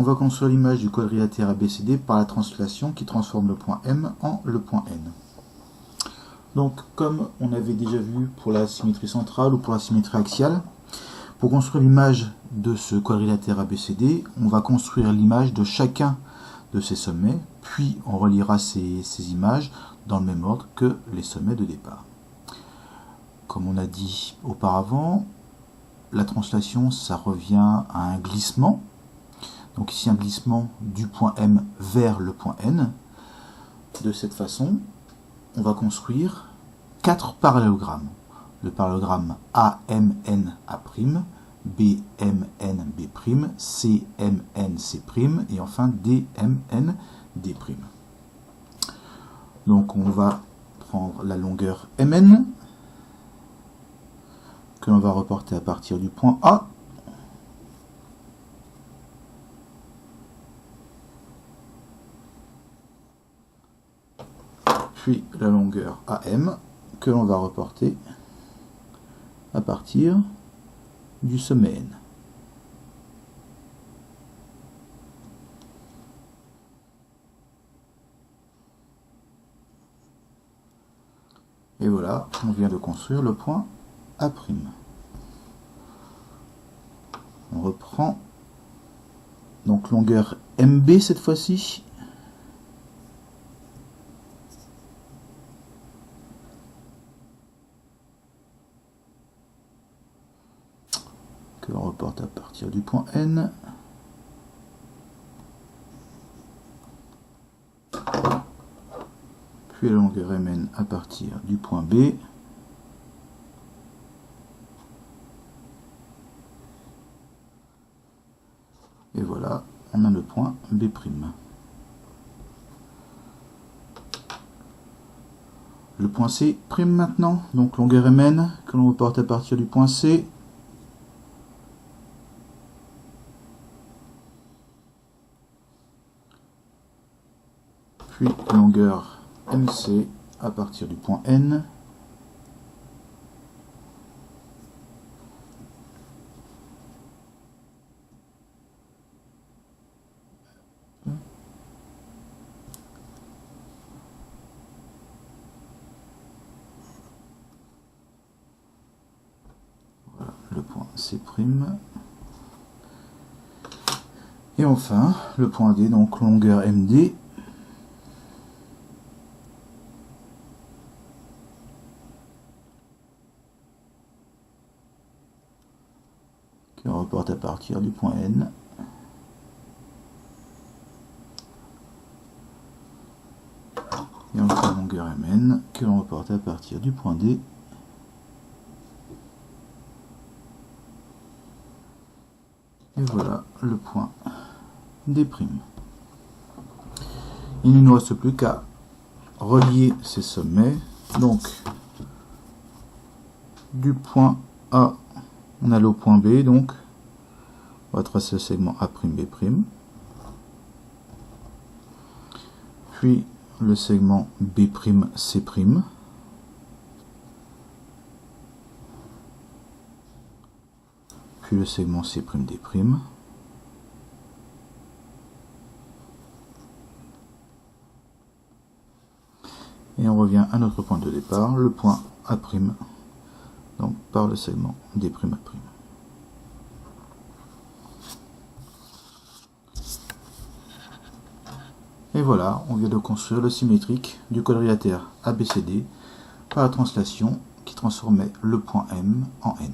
on va construire l'image du quadrilatère ABCD par la translation qui transforme le point M en le point N. Donc, comme on avait déjà vu pour la symétrie centrale ou pour la symétrie axiale, pour construire l'image de ce quadrilatère ABCD, on va construire l'image de chacun de ces sommets, puis on reliera ces images dans le même ordre que les sommets de départ. Comme on a dit auparavant, la translation, ça revient à un glissement. Donc ici un glissement du point M vers le point N. De cette façon, on va construire 4 parallélogrammes. Le parallélogramme AMNA', BMNB', CMNC' et enfin DMND'. Donc on va prendre la longueur MN, que l'on va reporter à partir du point A. Puis la longueur AM, que l'on va reporter à partir du sommet N. Et voilà, on vient de construire le point A'. On reprend donc longueur MB cette fois-ci. Que l'on reporte à partir du point N. Puis la longueur MN à partir du point B. Et voilà, on a le point B'. Le point C' maintenant, donc longueur MN que l'on reporte à partir du point C. Puis longueur MC à partir du point N. Voilà le point C'. Et enfin le point D, donc longueur MD. Qui reporte à partir du point N. Et enfin longueur MN que l'on reporte à partir du point D. Et voilà le point D'. Il ne nous reste plus qu'à relier ces sommets. Donc du point A, on a le point B, donc on va tracer le segment A'B', puis le segment B'C', puis le segment C'D', et on revient à notre point de départ, le point A', donc par le segment D'A'. Et voilà, on vient de construire le symétrique du quadrilatère ABCD par la translation qui transformait le point M en N.